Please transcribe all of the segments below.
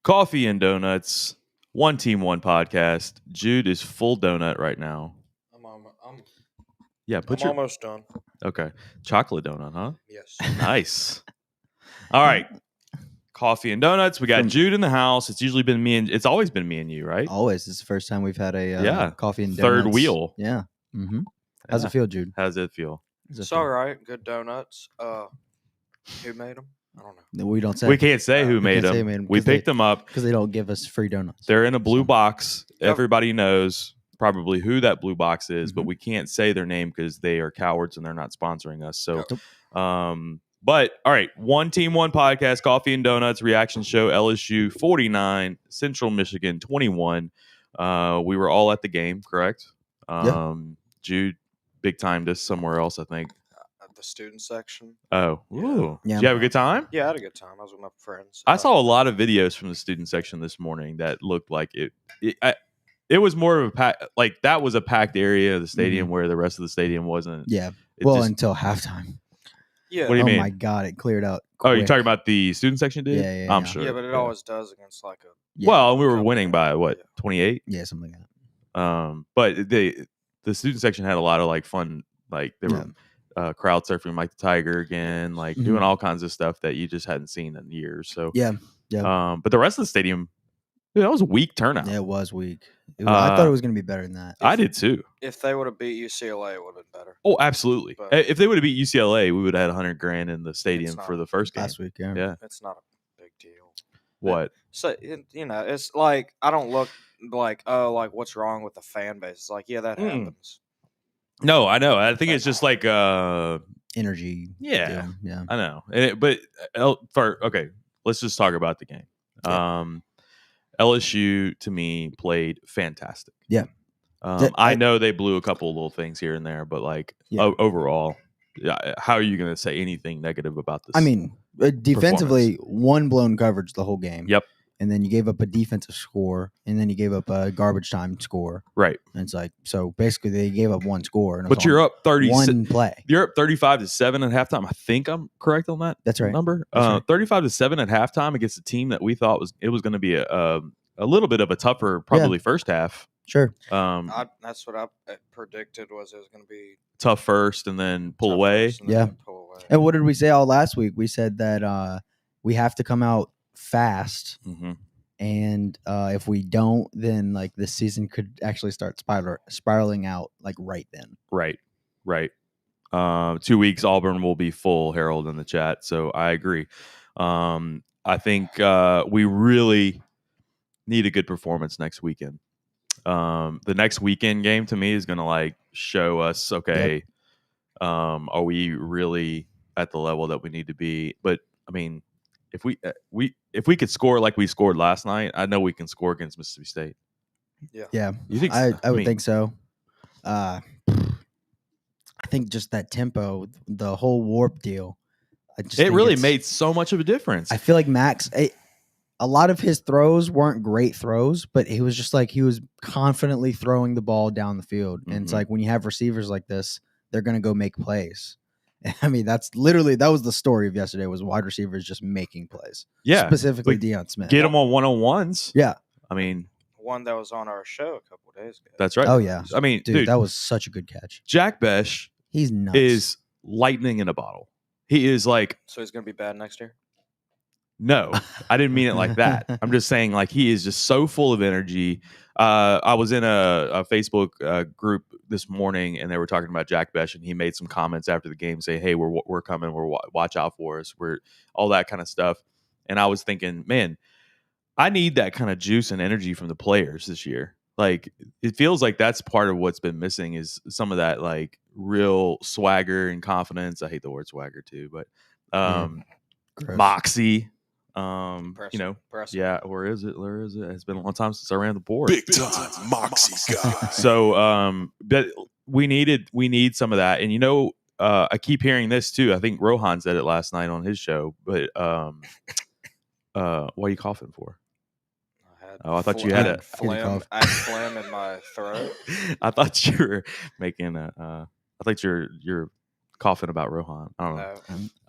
Coffee and donuts. One team, one podcast. Jude is full donut right now. I'm almost done. Okay. Chocolate donut, huh? Yes. Nice. All right. Coffee and donuts. We got Jude in the house. It's always been me and you, right? Always. It's the first time we've had a coffee and third donuts. wheel. Yeah. Mm-hmm. How's it feel, Jude? How's it feel? It's all right. Good donuts. Who made them? I don't know. We don't say. We can't say who made them. We picked them up because they don't give us free donuts. They're in a blue box. Yep. Everybody knows probably who that blue box is, but we can't say their name because they are cowards and they're not sponsoring us. So, but all right, one team, one podcast, coffee and donuts reaction show. LSU 49, Central Michigan 21. We were all at the game, correct? Jude big timed us somewhere else, I think. The student section. Oh, ooh. Yeah. Did you have a good time? Yeah, I had a good time. I was with my friends. I saw a lot of videos from the student section this morning that looked like it was more of a pack, like that was a packed area of the stadium where the rest of the stadium wasn't. Yeah. Until halftime. Yeah. What do you mean? Oh my God, it cleared out. Quick. Oh, you're talking about the student section, did? Yeah. I'm sure. Yeah, but it always does against like a. Yeah. Well, we were winning by what, 28? Yeah, something like that. But the student section had a lot of like fun, like they were crowd surfing Mike the Tiger again, like doing all kinds of stuff that you just hadn't seen in years. So yeah. But the rest of the stadium, that was a weak turnout. Yeah, it was weak. I thought it was going to be better than that. I did too. If they would have beat UCLA, it would have been better. Oh, absolutely. But if they would have beat UCLA, we would have had $100,000 in the stadium for the first game last week. Yeah, it's not a big deal. What? So it's like I don't look like what's wrong with the fan base. It's like that happens. No, I know. I think it's just like energy. Yeah, yeah. I know. Okay, let's just talk about the game. Yeah. LSU to me played fantastic. Yeah. I know they blew a couple of little things here and there, but overall, how are you going to say anything negative about this? I mean, defensively, one blown coverage the whole game. Yep. And then you gave up a defensive score, and then you gave up a garbage time score. Right. And it's like, so basically they gave up one score. And but you're up 30. One play. You're up 35-7 at halftime. I think I'm correct on that. That's right. Number. That's right. 35-7 at halftime against a team that we thought was going to be a little bit of a tougher, probably first half. Sure. That's what I predicted was it was going to be tough first and then pull away. And what did we say all last week? We said that we have to come out fast, and if we don't, then like this season could actually start spiraling out like right then. Right. 2 weeks, Auburn will be full. Harold in the chat, so I agree. I think we really need a good performance next weekend. The next weekend game to me is going to like show us, okay, are we really at the level that we need to be? But I mean, if we could score like we scored last night, I know we can score against Mississippi State. Yeah. You think? I would think so. I think just that tempo, the whole warp deal. It really made so much of a difference. I feel like Max, a lot of his throws weren't great throws, but he was just like he was confidently throwing the ball down the field. And it's like when you have receivers like this, they're going to go make plays. I mean, that was the story of yesterday was wide receivers just making plays. Yeah. Specifically Dion Smith. Get them on one-on-ones. Yeah. I mean. One that was on our show a couple days ago. That's right. Oh, yeah. I mean, dude, that was such a good catch. Jack Besh he's nuts. is lightning in a bottle. He is like. So he's going to be bad next year? No, I didn't mean it like that. I'm just saying like he is just so full of energy. I was in a Facebook group this morning and they were talking about Jack Besh and he made some comments after the game saying, hey, we're coming. Watch out for us. We're all that kind of stuff. And I was thinking, man, I need that kind of juice and energy from the players this year. Like it feels like that's part of what's been missing is some of that like real swagger and confidence. I hate the word swagger too, but moxie. Impressive. Yeah, where is it? It's been a long time since I ran the board. Big time Moxie guy. So, but we need some of that. And I keep hearing this too. I think Rohan said it last night on his show. But what are you coughing for? I thought you had a phlegm. I had phlegm in my throat. I thought you were making I thought you're coughing about Rohan. I don't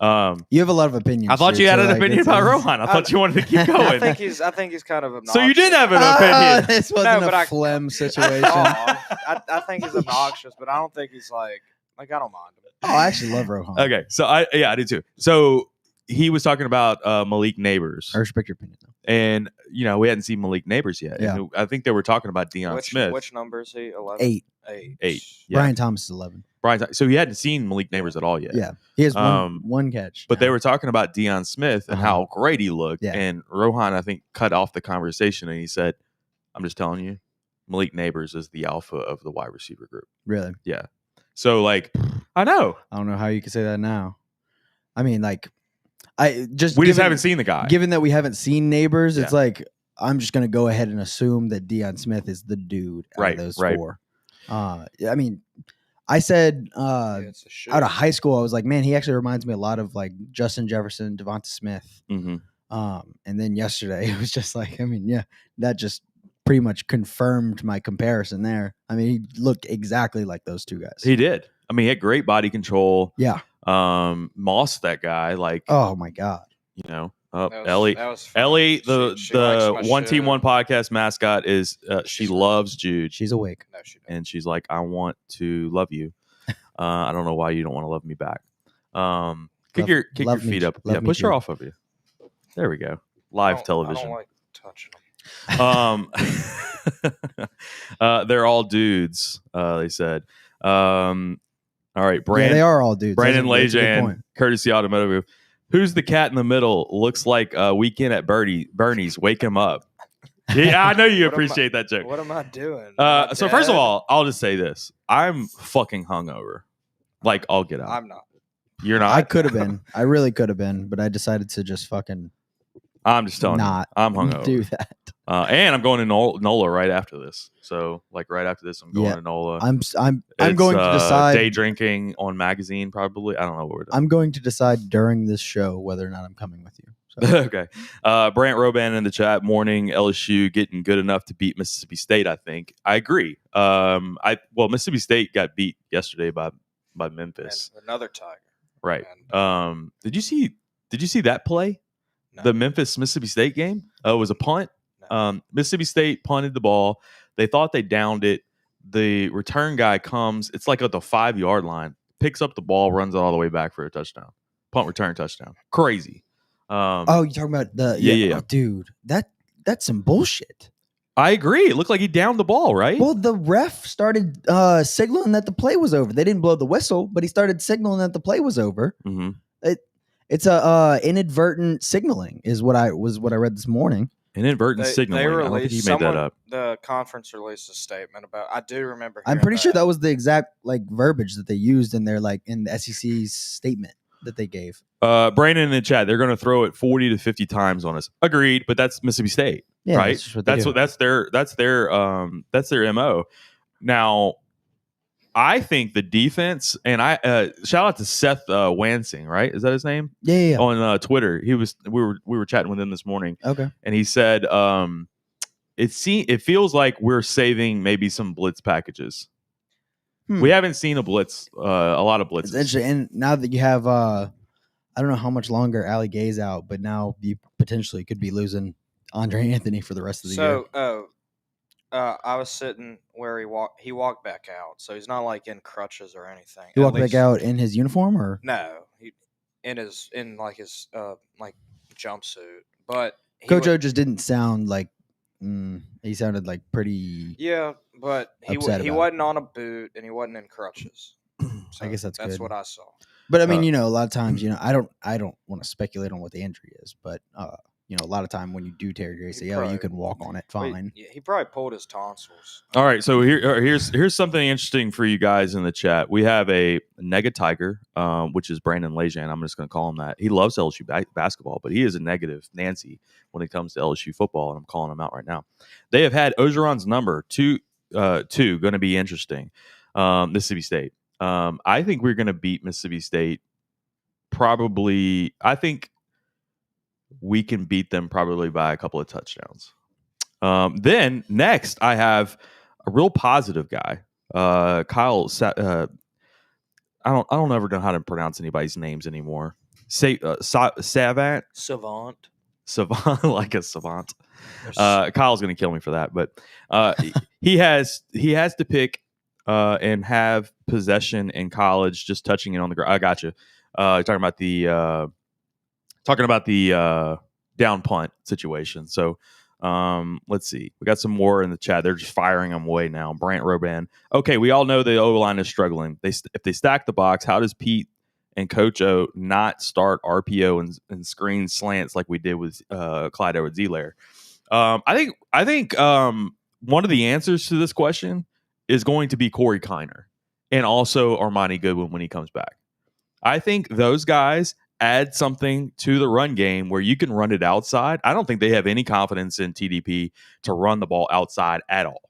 know. You have a lot of opinions. I thought you had an opinion about Rohan. I thought you wanted to keep going. I think he's kind of obnoxious. So you did have an opinion. This wasn't a phlegm situation. I think he's obnoxious, but I don't think he's like I don't mind him. Oh, I actually love Rohan. Okay, so I do too. So he was talking about Malik Neighbors. I respect your opinion, though. And we hadn't seen Malik Neighbors yet. Yeah. And I think they were talking about Dion Smith. Which number is he? 11? 8. 8. Yeah. Brian Thomas is 11. So he hadn't seen Malik Neighbors at all yet. Yeah, he has one catch. But they were talking about Dion Smith and how great he looked. Yeah. And Rohan, I think, cut off the conversation and he said, "I'm just telling you, Malik Neighbors is the alpha of the wide receiver group." Really? Yeah. So I know. I don't know how you can say that now. I mean, we just haven't seen the guy. Given that we haven't seen Neighbors, it's like I'm just gonna go ahead and assume that Dion Smith is the dude out of those four. I mean, I said out of high school, I was like, man, he actually reminds me a lot of like Justin Jefferson, Devonta Smith. Mm-hmm. And then yesterday, it was just like, I mean, yeah, that just pretty much confirmed my comparison there. I mean, he looked exactly like those two guys. He did. I mean, he had great body control. Yeah. Moss, that guy, like, oh my God. Ellie, the One Team One podcast mascot is she loves Jude. She's awake. No, she doesn't. And she's like, I want to love you. I don't know why you don't want to love me back. Kick your feet up. Yeah, push her off of you. There we go. Live television. I don't like touching them. They're all dudes. They said. All right, Brandon. Yeah, they are all dudes. Brandon Lejean, Courtesy Automotive. Who's the cat in the middle? Looks like a weekend at Bernie's. Wake him up. Yeah, I know you appreciate that joke. What am I doing? So first of all, I'll just say this: I'm fucking hungover. Like I'll get out. I'm not. You're not. I could have been. I really could have been, but I decided to just fucking. I'm just telling you, I'm hungover. Do that. And I'm going to NOLA right after this. So, right after this, I'm going to NOLA. I'm going to decide day drinking on magazine. Probably, I don't know what we're doing. I'm going to decide during this show whether or not I'm coming with you. So. Okay. Brant Roban in the chat. Morning LSU getting good enough to beat Mississippi State. I think I agree. Mississippi State got beat yesterday by Memphis. And another Tiger. Right. Did you see that play? No. The Mississippi State game. It was a punt. No. Mississippi State punted the ball. They thought they downed it. The return guy comes. It's like at the 5-yard line. Picks up the ball, runs it all the way back for a touchdown. Punt return touchdown. Crazy. You're talking about the yeah. Oh, dude, that's some bullshit. I agree. It looked like he downed the ball, right? Well, the ref started signaling that the play was over. They didn't blow the whistle, but he started signaling that the play was over. Mm-hmm. It's a inadvertent signaling, is what I read this morning. Inadvertent signaling. I don't think he made that up. The conference released a statement about. I do remember. I'm pretty sure that was the exact verbiage that they used in their in the SEC's statement. that they gave. Brandon in the chat, they're going to throw it 40 to 50 times on us. Agreed, but that's Mississippi State, Yeah, right? That's their MO. Now, I think the defense, and I shout out to Seth Wansing, right? Is that his name? Yeah. On Twitter, we were chatting with him this morning. Okay, and he said it feels like we're saving maybe some blitz packages. We haven't seen a lot of blitzes. It's interesting. And now that you have, I don't know how much longer Ali Gay's out, but now you potentially could be losing Andre Anthony for the rest of the year. I was sitting where he walked back out, so he's not like in crutches or anything. He walked back out in his uniform, or no, in his jumpsuit. But Coach O just didn't sound like he sounded like pretty. Yeah, but he wasn't on a boot and he wasn't in crutches. So I guess that's good. what I saw. But I mean, a lot of times, I don't want to speculate on what the injury is, but a lot of time when you do tear your ACL, you can walk on it fine. He probably pulled his tonsils. All right, so here's something interesting for you guys in the chat. We have a Nega Tiger, which is Brandon Lejean. I'm just going to call him that. He loves LSU basketball, but he is a negative Nancy when it comes to LSU football, and I'm calling him out right now. They have had Ogeron's number two going to be interesting. Mississippi State. I think we're going to beat Mississippi State. Probably, I think we can beat them probably by a couple of touchdowns. Then next, I have a real positive guy, Kyle. I don't ever know how to pronounce anybody's names anymore. Savant, like a savant. Kyle's going to kill me for that, but he has to pick and have possession in college, just touching it on the ground. I got you. Talking about the down punt situation. So let's see. We got some more in the chat. They're just firing them away now. Brant Roban. Okay, we all know the O-line is struggling. If they stack the box, how does Pete and Coach O not start RPO and screen slants like we did with Clyde Edwards-Helaire? I think one of the answers to this question is going to be Corey Kiner and also Armani Goodwin when he comes back. I think those guys add something to the run game where you can run it outside. I don't think they have any confidence in TDP to run the ball outside at all.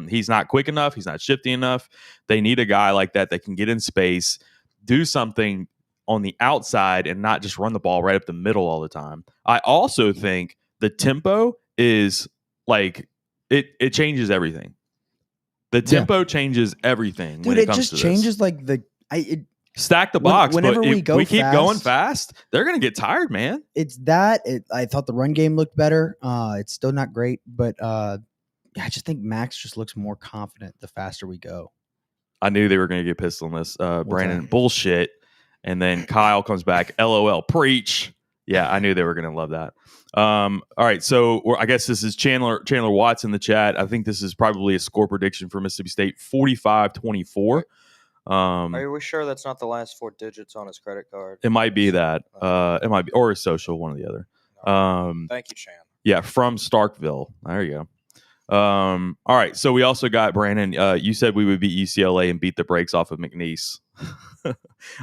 He's not quick enough. He's not shifty enough. They need a guy like that can get in space, do something on the outside, and not just run the ball right up the middle all the time. I also think the tempo is like it changes everything. The tempo changes everything. Dude, when it comes to changes stack the box. Whenever but we go we keep fast, going fast, they're going to get tired, man. It's that. I thought the run game looked better. It's still not great, but I just think Max just looks more confident the faster we go. I knew they were going to get pissed on this. Brandon, bullshit. And then Kyle comes back, LOL, preach. Yeah, I knew they were going to love that. All right, so I guess this is Chandler Watts in the chat. I think this is probably a score prediction for Mississippi State, 45-24. Are we sure that's not the last 4 digits on his credit card? It might be that. It might be, or his social, one or the other. Thank you, Chan. Yeah, from Starkville. There you go. All right, so we also got Brandon. You said we would beat UCLA and beat the brakes off of McNeese. I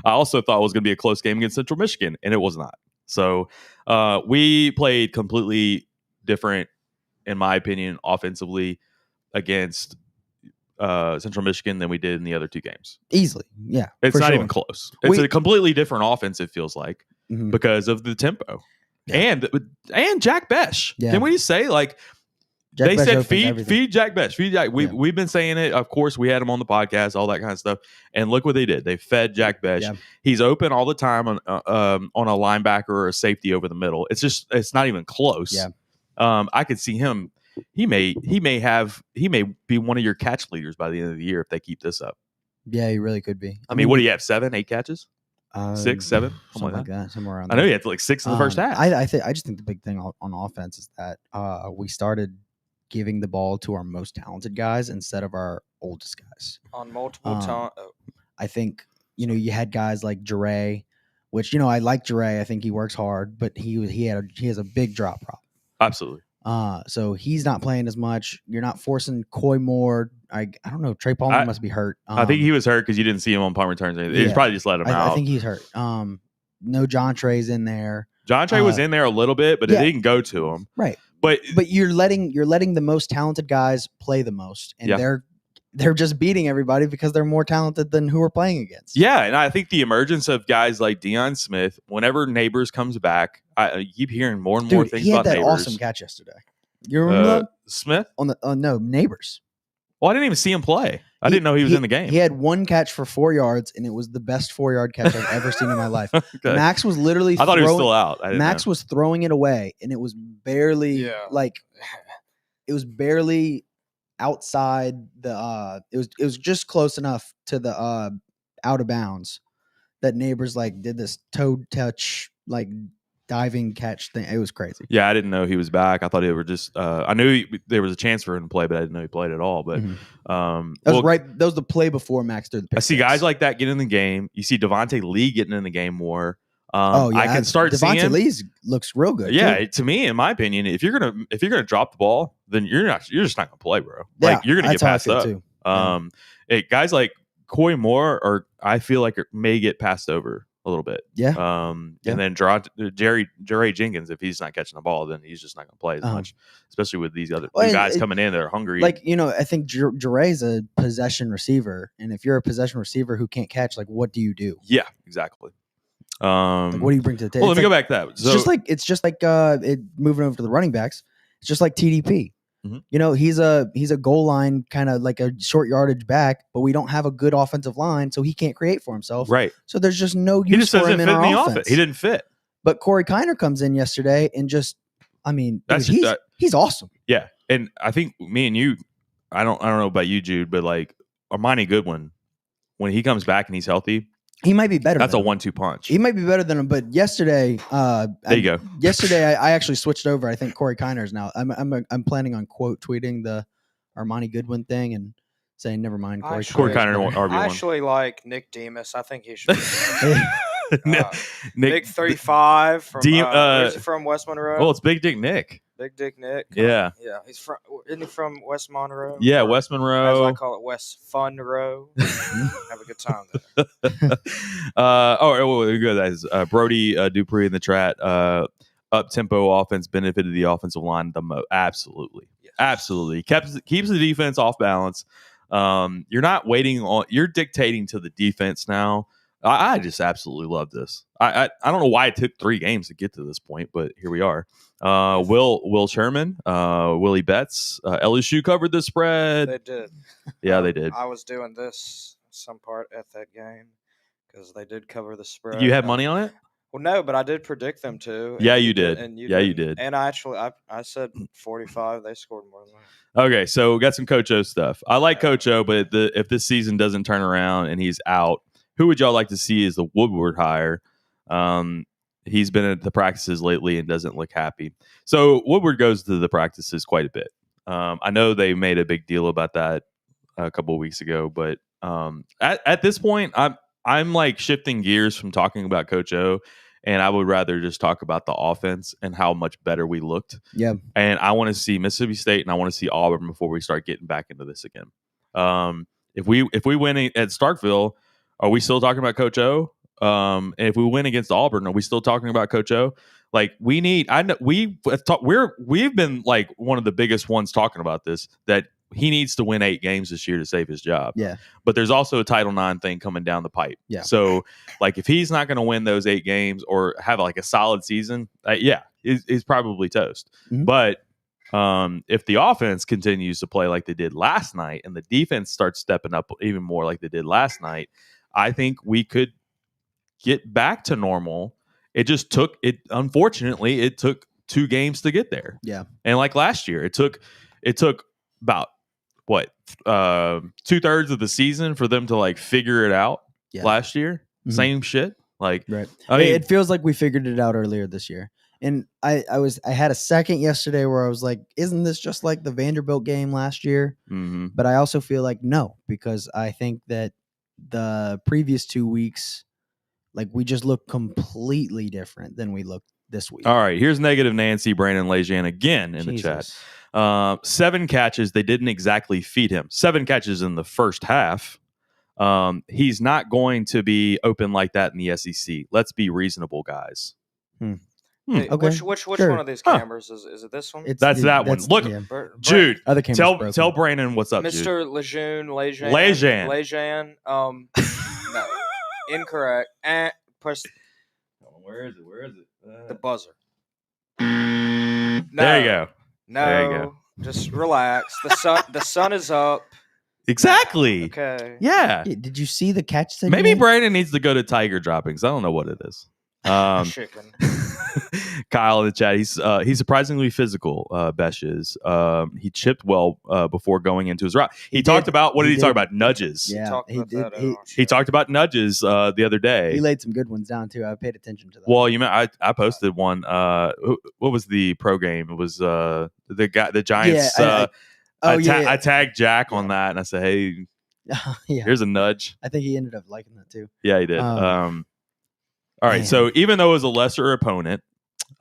also thought it was going to be a close game against Central Michigan, and it was not. So we played completely different, in my opinion, offensively against Central Michigan than we did in the other 2 games. Easily, yeah. It's not even close. It's a completely different offense, it feels like, because of the tempo. Yeah. And Jack Besh. Yeah. Can we just say, like, Jack Besh said feed Jack Besh. Feed Jack. We've been saying it. Of course, we had him on the podcast, all that kind of stuff. And look what they did. They fed Jack Besh. Yeah. He's open all the time on a linebacker or a safety over the middle. It's not even close. Yeah. I could see him. He may be one of your catch leaders by the end of the year if they keep this up. Yeah, he really could be. I mean, what do you have? 7, 8 catches? 6, 7, something like that. Somewhere around. I know you had like 6 in the first half. I just think the big thing on offense is that we started giving the ball to our most talented guys instead of our oldest guys. On multiple times. I think you had guys like Jure, which I like Jure. I think he works hard, but he has a big drop problem. Absolutely. So he's not playing as much. You're not forcing Coy Moore. I don't know. Trey Palmer must be hurt. I think he was hurt because you didn't see him on punt returns. He's probably just let him out. I think he's hurt. No John Trey's in there. John Trey was in there a little bit, but it didn't go to him. Right. But you're letting the most talented guys play the most, and they're just beating everybody because they're more talented than who we're playing against. Yeah, and I think the emergence of guys like Dion Smith, whenever Neighbors comes back, I keep hearing more and more things about Neighbors. He had that awesome catch yesterday. You remember that? Smith? On the no, Neighbors. Well, I didn't even see him play. I didn't know he was in the game. He had one catch for 4 yards, and it was the best 4-yard catch I've ever seen in my life. Okay. Max was literally I thought he was still out. Max was throwing it away, and it was barely it was barely outside the it was just close enough to the out of bounds that Neighbors did this toe touch diving catch thing. It was crazy. Yeah, I didn't know he was back. I thought they were just I knew there was a chance for him to play, but I didn't know he played at all. But that was the play before Max threw the pick. I see guys like that get in the game. You see Devontae Lee getting in the game more. I can start seeing Devontae Lee looks real good. Yeah, too. To me, in my opinion, if you're gonna drop the ball, then you're just not gonna play, bro. Yeah, you're gonna get passed up. Too. Guys like Coy Moore I feel like may get passed over a little bit. Yeah. And then Jerry Jenkins, if he's not catching the ball, then he's just not gonna play as much, especially with these other guys coming in that are hungry. I think Jeray's a possession receiver, and if you're a possession receiver who can't catch, what do you do? Yeah, exactly. What do you bring to the table? Well, let me go back to that. It's just like moving over to the running backs. It's just like TDP. Mm-hmm. He's a goal line kind of like a short yardage back, but we don't have a good offensive line, so he can't create for himself. Right. So there's just no use for him in our offense. He didn't fit. But Corey Kiner comes in yesterday and he's awesome. Yeah, and I think me and you, I don't know about you, Jude, but Armani Goodwin, when he comes back and he's healthy, he might be better. That's a 1-2 punch. He might be better than him, but yesterday, there you go. Yesterday, I actually switched over. I think Corey Kiner's now. I'm planning on quote tweeting the Armani Goodwin thing and saying, "Never mind, Corey Kiner RB1." I actually like Nick Demas. I think he should. Nick 35 from West Monroe. Oh, it's Big Dick Nick. Big Dick Nick. Yeah. Yeah. Isn't he from West Monroe? Yeah, West Monroe. As I call it, West Fun Row. Have a good time there. Good guys. Brody Dupree in the chat. Up-tempo offense benefited the offensive line the most. Absolutely. Yes. Absolutely. Keeps the defense off balance. You're not waiting on – you're dictating to the defense now. I just absolutely love this. I don't know why it took 3 games to get to this point, but here we are. Will Sherman, Willie Betts, LSU covered the spread. They did. Yeah, they did. I was doing some part at that game because they did cover the spread. You had money on it? Well, no, but I did predict them to. Yeah, you did. You did. And I said 45. They scored more than that. Okay, so we got some Coach O stuff. I like Coach O, but if this season doesn't turn around and he's out, who would y'all like to see as the Woodward hire? He's been at the practices lately and doesn't look happy. So Woodward goes to the practices quite a bit. I know they made a big deal about that a couple of weeks ago, but at this point, I'm shifting gears from talking about Coach O, and I would rather just talk about the offense and how much better we looked. Yeah. And I want to see Mississippi State and I want to see Auburn before we start getting back into this again. If we win at Starkville, are we still talking about Coach O? And if we win against Auburn, are we still talking about Coach O? We've been one of the biggest ones talking about this, that he needs to win 8 games this year to save his job. Yeah. But there's also a Title IX thing coming down the pipe. Yeah. So if he's not going to win those 8 games or have a solid season, he's probably toast. Mm-hmm. But if the offense continues to play like they did last night and the defense starts stepping up even more like they did last night, I think we could get back to normal. Unfortunately, it took 2 games to get there. Yeah. And last year, it took about 2/3 of the season for them to figure it out. Yeah. Last year. Mm-hmm. Same shit. Right. I mean, it feels like we figured it out earlier this year. And I had a second yesterday where I was like, isn't this just like the Vanderbilt game last year? Mm-hmm. But I also feel like no, because I think that the previous 2 weeks, we just look completely different than we looked this week. All right, here's negative Nancy Brandon Lejean again in the chat. 7 catches. They didn't exactly feed him. 7 catches in the first half. He's not going to be open like that in the SEC. Let's be reasonable, guys. Hey, Okay, which sure. one of these cameras is it? This one? That's that one. Look, Jude. Other Tell Brandon what's up, Mr. Lejean. No, incorrect. Press. Where is it? The buzzer. No. There you go. No, there you go. Just relax. The sun is up. Exactly. Okay. Yeah. Did you see the catch? Maybe Brandon needs to go to Tiger Droppings. I don't know what it is. Chicken. Kyle in the chat. He's surprisingly physical. Besh is. He chipped well before going into his route. He talked about what did he talk about? Nudges. Yeah, he talked about nudges the other day. He laid some good ones down too. I paid attention to that. Well, I posted one. What was the pro game? It was the Giants. I tagged Jack on that, and I said, "Hey, here's a nudge." I think he ended up liking that too. Yeah, he did. All right, so even though it was a lesser opponent,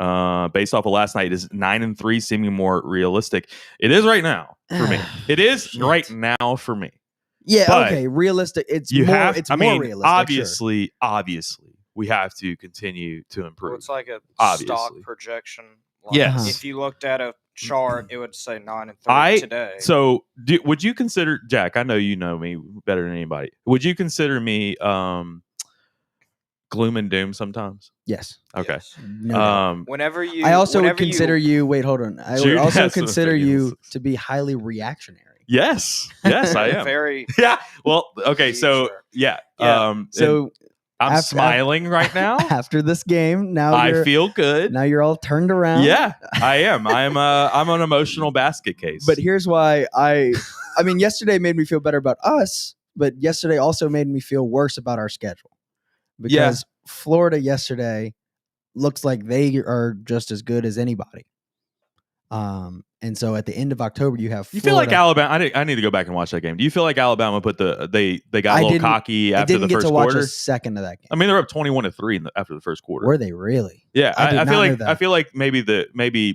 based off of last night, is 9-3 seeming more realistic? It is right now for me. It is right now for me. Yeah, but okay, realistic. It's more realistic. Obviously, we have to continue to improve. Well, it's like a stock projection. Like yes. If you looked at a chart, it would say 9-3 today. So, would you consider, Jack? I know you know me better than anybody. Would you consider me gloom and doom sometimes? Yes. Okay. Yes. No. I also would consider you. Wait, hold on. I would also consider you to be highly reactionary. Yes. Yes, I am. Very. Yeah. Well. Okay. So yeah. So I'm smiling right now after this game. Now I feel good. Now you're all turned around. Yeah, I am. I'm an emotional basket case. But here's why I mean, yesterday made me feel better about us, but yesterday also made me feel worse about our schedule. Because Florida yesterday looks like they are just as good as anybody. And so at the end of October, you have Florida. You feel like Alabama? I need to go back and watch that game. Do you feel like Alabama put they got a little cocky after the first quarter? I didn't get to watch a second of that game. I mean, they're up 21-3 after the first quarter. Were they really? Yeah, I feel like maybe Saban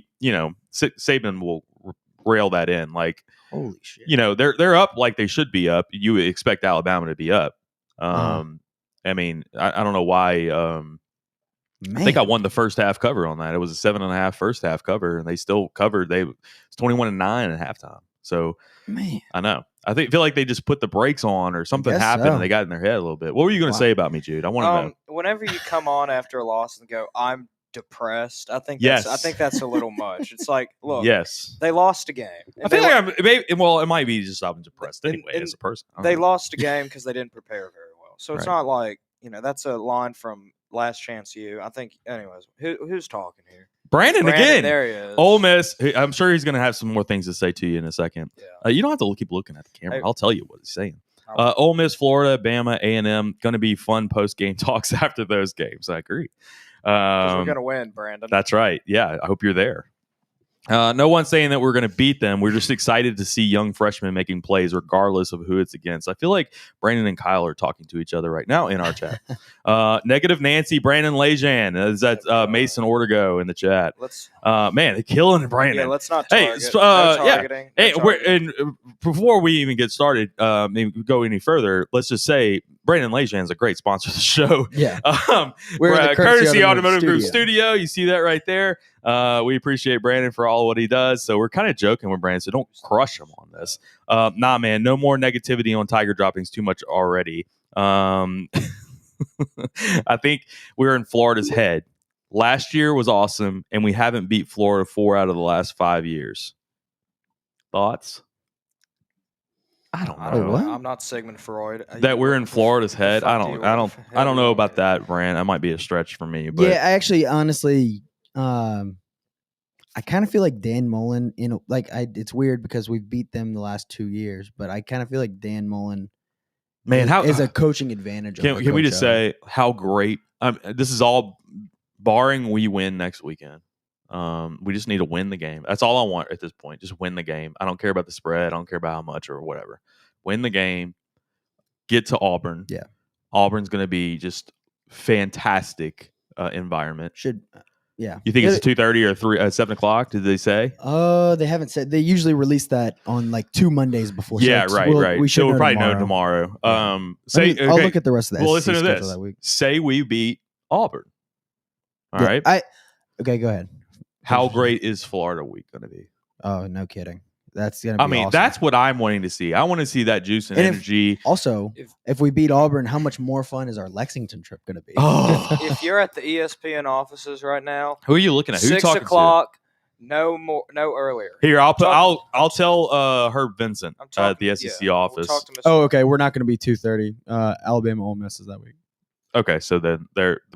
will rail that in. Like, holy shit! They're up like they should be up. You would expect Alabama to be up. I mean, I don't know why. I think I won the first half cover on that. It was a 7.5 first half cover, and they still covered. It's 21-9 at halftime. So, man, I know. feel like they just put the brakes on, or something happened, and they got in their head a little bit. What were you going to say about me, Jude? I want to know. Whenever you come on after a loss and go, "I'm depressed," I think that's a little much. It's like, look, they lost a game. I feel like it might be just I'm depressed anyway as a person. They lost a game because they didn't prepare very well. So it's not like that's a line from Last Chance U. I think, anyways, who's talking here? Brandon again. There he is. Ole Miss. I'm sure he's going to have some more things to say to you in a second. Yeah. You don't have to keep looking at the camera. I'll tell you what he's saying. Ole Miss, Florida, Bama, A&M. Going to be fun post-game talks after those games. I agree. We're going to win, Brandon. That's right. Yeah, I hope you're there. No one's saying that we're going to beat them. We're just excited to see young freshmen making plays regardless of who it's against. I feel like Brandon and Kyle are talking to each other right now in our chat. Negative Nancy, Brandon Lejean. Is that Mason Ortego in the chat? Man, they're killing Brandon. Yeah, let's not target. Targeting. Hey, before we even get started, go any further, let's just say Brandon Lejean is a great sponsor of the show. Yeah. We're at Courtesy Automotive Group Studio. You see that right there. We appreciate Brandon for all what he does. So we're kind of joking with Brandon, so don't crush him on this. Nah, man, no more negativity on Tiger Droppings. Too much already. I think we're in Florida's head. Last year was awesome, and we haven't beat Florida 4 out of the last 5 years. Thoughts? I don't know. I'm not Sigmund Freud. That we're in Florida's head. I don't know about that, Brand. That might be a stretch for me. But yeah, I actually, honestly, I kind of feel like Dan Mullen. It's weird because we've beat them the last 2 years, but I kind of feel like Dan Mullen, is a coaching advantage. Can we just say how great? This is all barring we win next weekend. We just need to win the game. That's all I want at this point. Just win the game. I don't care about the spread. I don't care about how much or whatever. Win the game. Get to Auburn. Yeah. Auburn's going to be just fantastic environment. Yeah. You think it's 2:30 or 7 o'clock? Did they say? They haven't said. They usually release that on like 2 Mondays before. Yeah, so right. We should so we'll probably know tomorrow. tomorrow. Yeah. I'll look at the rest of the Well, SEC listen to schedule this. that week. Say we beat Auburn. All right. Okay, go ahead. How great is Florida week going to be? Oh, no kidding. That's gonna be awesome. That's what I'm wanting to see. I want to see that juice and energy. If we beat Auburn, how much more fun is our Lexington trip going to be? Oh. If you're at the ESPN offices right now, Who are you looking at? Who 6 you talking o'clock, no earlier. Here, I'll tell Herb Vincent at the SEC office. We'll okay. We're not going to be 2:30. Alabama Ole Miss is that week. Okay, so then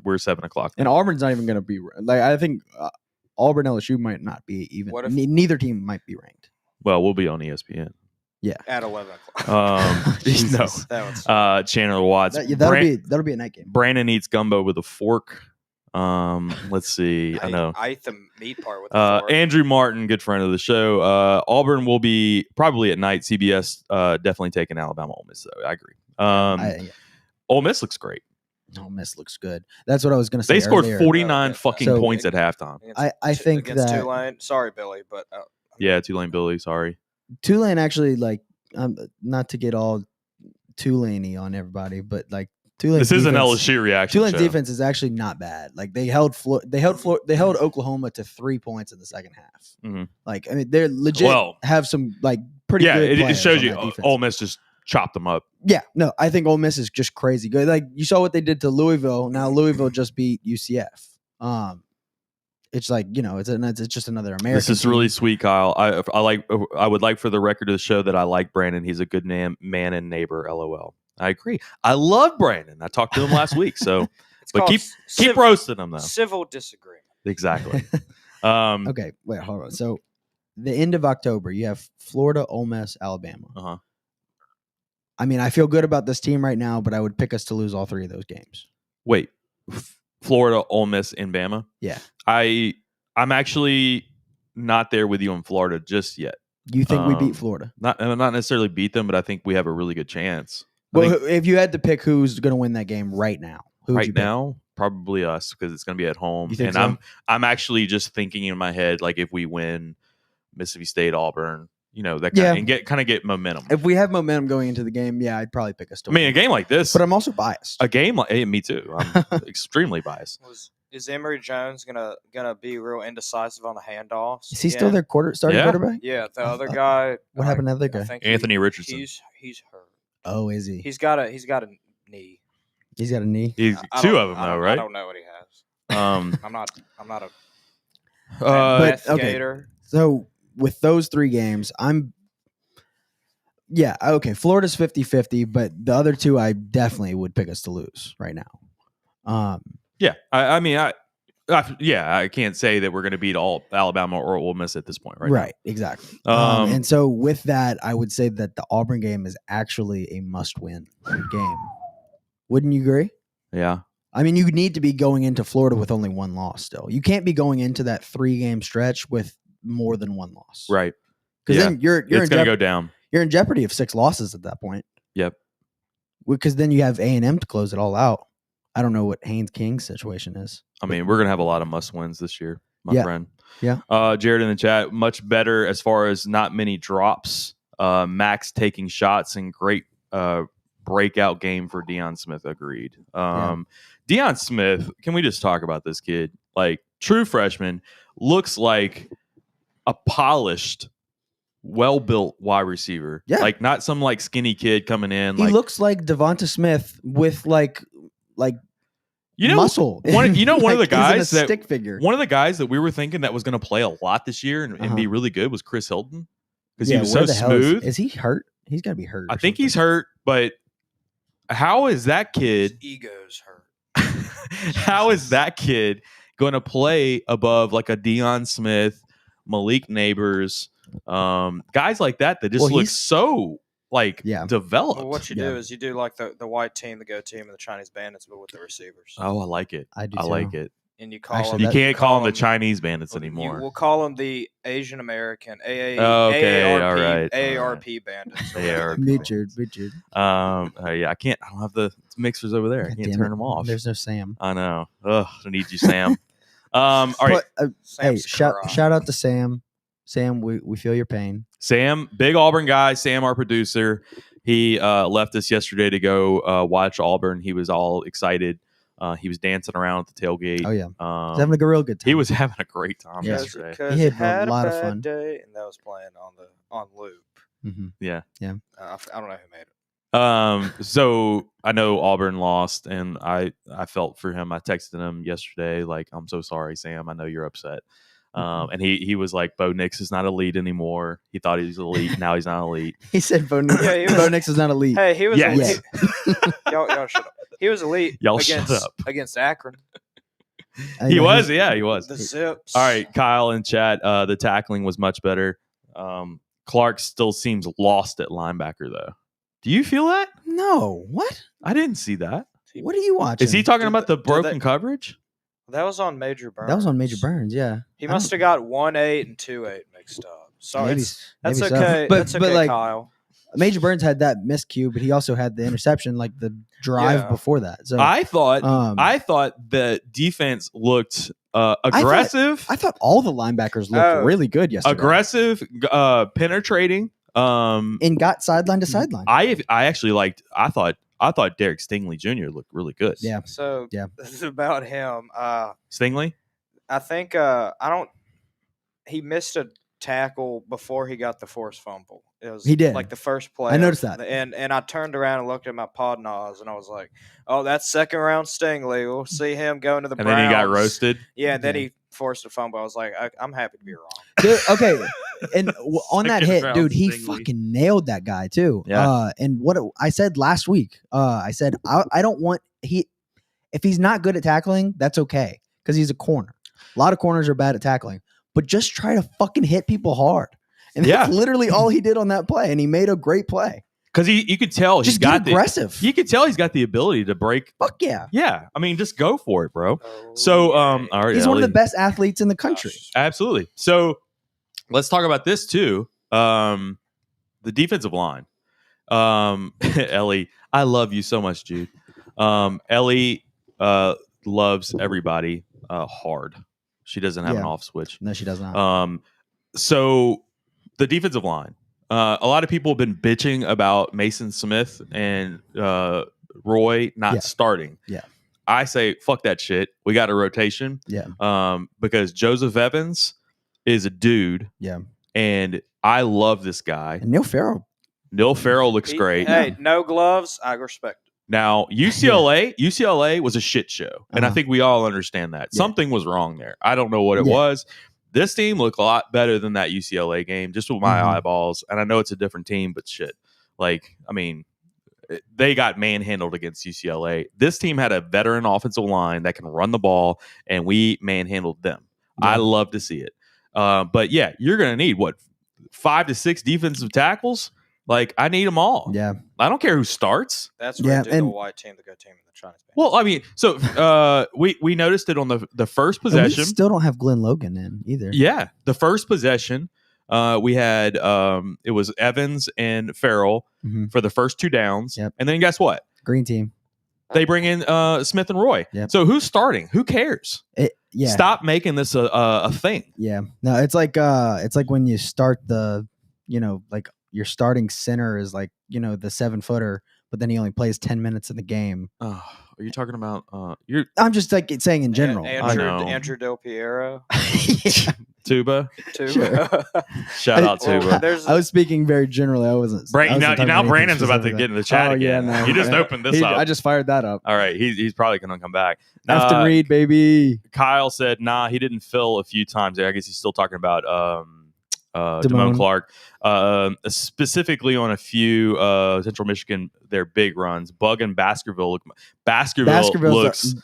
we're 7 o'clock. And Auburn's not even going to be like. I think Auburn LSU might not be even. Neither team might be ranked. Well, we'll be on ESPN. Yeah, at 11 o'clock. No, Chandler Watts. That'll be a night game. Brandon eats gumbo with a fork. Let's see. I ate the meat part with the fork. Andrew Martin, good friend of the show. Auburn will be probably at night. CBS definitely taking Alabama Ole Miss though. I agree. Ole Miss looks great. Ole Miss looks good. That's what I was going to say. They scored 49 points at halftime. I think against that Tulane. Sorry, Billy, but yeah, Tulane Billy. Sorry, Tulane actually not to get all Tulane-y on everybody, but like Tulane. This is an LSU reaction. Tulane's defense is actually not bad. Like they held Oklahoma to 3 points in the second half. Mm-hmm. Like I mean, they're legit. Have some like pretty. Yeah, good it shows you. Defense. Ole Miss just chopped them up. Yeah, no, I think Ole Miss is just crazy good. Like you saw what they did to Louisville. Now Louisville just beat UCF. It's like it's just another American. This is team. really sweet, Kyle. I would like for the record of the show that I like Brandon. He's a good man and neighbor. LOL. I agree. I love Brandon. I talked to him last week. So, but keep roasting him though. Civil disagreement. Exactly. Okay, wait, hold on. So, the end of October, you have Florida, Ole Miss, Alabama. Uh-huh. I mean, I feel good about this team right now, but I would pick us to lose all 3 of those games. Wait. Florida, Ole Miss, and Bama. Yeah, I'm actually not there with you in Florida just yet. You think we beat Florida? Not necessarily beat them, but I think we have a really good chance. Well, if you had to pick who's going to win that game right now, probably us because it's going to be at home. And so? I'm actually just thinking in my head like if we win Mississippi State, Auburn, that kind of get momentum. If we have momentum going into the game, yeah, I'd probably pick us to win. A game like this, but I'm also biased. Me too. I'm extremely biased. Is Emory Jones gonna be real indecisive on the handoffs? Is he still their starting quarterback? Yeah, the other guy. What happened to the other guy? Anthony Richardson. He's hurt. Oh, is he? He's got a knee. He's got a knee. He's 2 of them though, right? I don't know what he has. I'm not a investigator. Okay. So with those 3 games, Florida's 50-50, but the other 2 I definitely would pick us to lose right now. Yeah, I can't say that we're going to beat all Alabama or Ole Miss at this point, right? Right, exactly. And so with that, I would say that the Auburn game is actually a must-win game. Wouldn't you agree? Yeah. I mean, you need to be going into Florida with only 1 loss still. You can't be going into that 3-game stretch with more than 1 loss. Right. Because then you're going to go down. You're in jeopardy of 6 losses at that point. Yep. Because then you have A&M to close it all out. I don't know what Haynes King's situation is. I mean, we're going to have a lot of must-wins this year, my friend. Yeah. Jared in the chat, much better as far as not many drops. Max taking shots and great breakout game for Dion Smith. Agreed. Dion Smith, can we just talk about this kid? Like, true freshman, looks like a polished, well-built wide receiver. Yeah. Like, not some, skinny kid coming in. He looks like Devonta Smith with, muscle. One of the guys that stick figure. One of the guys that we were thinking that was going to play a lot this year and be really good was Chris Hilton because he was so smooth. Is he hurt? He's got to be hurt. I think he's hurt, but how is that kid? His ego's hurt. How is that kid going to play above like a Dion Smith, Malik Neighbors, guys like that just look so developed? Well, what you do is you do like the white team, the go team, and the Chinese bandits, but with the receivers. Oh, I like it. I do. I like it. And you call them. You can't call them the Chinese bandits anymore. We'll call them the Asian American AARP bandits. Richard. I can't. I don't have the mixers over there. I can't turn them off. There's no Sam. I know. Ugh, I need you, Sam. All right. But, hey, shout out to Sam. Sam, we feel your pain. Sam, big Auburn guy. Sam, our producer, he left us yesterday to go watch Auburn. He was all excited. He was dancing around at the tailgate. Oh yeah, he's having a real good time. He was having a great time yesterday. He had a lot of fun. Day, and that was playing on loop. Mm-hmm. Yeah. I don't know who made it. So I know Auburn lost, and I felt for him. I texted him yesterday, like, I'm so sorry, Sam. I know you're upset. And he was like, Bo Nix is not elite anymore. He thought he was elite. Now he's not elite. He said Bo Nix is not elite. Hey, he was elite. Y'all shut up. He was elite against Akron. He was. The Zips. All right, Kyle in chat. The tackling was much better. Clark still seems lost at linebacker, though. Do you feel that? No. What? I didn't see that. What are you watching? Is he talking about the broken coverage? That was on Major Burns. That was on Major Burns, yeah. He must have got 1-8 and 2-8 mixed up. So that's okay. So. That's okay, like, Kyle. Major Burns had that miscue, but he also had the interception, like the drive before that. So I thought the defense looked aggressive. I thought all the linebackers looked really good yesterday. Aggressive, penetrating, and got sideline to sideline. I actually liked. I thought Derek Stingley Jr. looked really good. Yeah. So this is about him. Stingley? I think he missed a tackle before he got the forced fumble. It was he did. Like the first play. I noticed that. And I turned around and looked at my pod nose and I was like, oh, that's second round Stingley. We'll see him go into the Browns. And then he got roasted. Yeah, and then he forced a fumble. I was like, I'm happy to be wrong. Dude, okay. And on that hit, dude, he fucking nailed that guy too. Yeah. And what I said last week, I said I don't want if he's not good at tackling, that's okay because he's a corner. A lot of corners are bad at tackling, but just try to fucking hit people hard. And that's literally all he did on that play, and he made a great play. Because you could tell he's got aggressive. You could tell he's got the ability to break. Fuck yeah. Yeah. I mean, just go for it, bro. So all right, he's one of the best athletes in the country. Absolutely. So let's talk about this too. The defensive line. Ellie, I love you so much, Jude. Ellie loves everybody hard. She doesn't have an off switch. No, she does not. So the defensive line. A lot of people have been bitching about Mason Smith and Roy not starting. Yeah. I say, fuck that shit. We got a rotation. Yeah. Because Joseph Evans is a dude. Yeah. And I love this guy. And Neil Farrell looks great. Hey, no gloves. I respect it. Now, UCLA was a shit show. And I think we all understand that. Something was wrong there. I don't know what it was. This team looked a lot better than that UCLA game, just with my eyeballs. And I know it's a different team, but shit. Like, I mean, they got manhandled against UCLA. This team had a veteran offensive line that can run the ball, and we manhandled them. Yeah. I love to see it. But, yeah, you're going to need, 5 to 6 defensive tackles? Like, I need them all. Yeah. I don't care who starts. That's where the white team, the good team, and the Chinese band. Well, I mean, so we noticed it on the first possession. We still don't have Glenn Logan in either. Yeah. The first possession, we had it was Evans and Farrell for the first 2 downs. Yep. And then guess what? Green team. They bring in Smith and Roy. Yep. So who's starting? Who cares? Stop making this a thing. Yeah. No, it's like when you start like your starting center is like, the 7-footer, but then he only plays 10 minutes in the game. Oh, are you talking about I'm just like saying in general. Andrew Del Piero. Tuba. Sure. Shout out Tuba. I was speaking very generally. I wasn't. Now Brandon's about to get in the chat again. Yeah, no, you just opened this up. I just fired that up. All right. He's probably going to come back. Afton Reed, baby. Kyle said, nah, he didn't fill a few times. I guess he's still talking about Damone Clark, specifically on a few Central Michigan, their big runs. Bug and Baskerville looks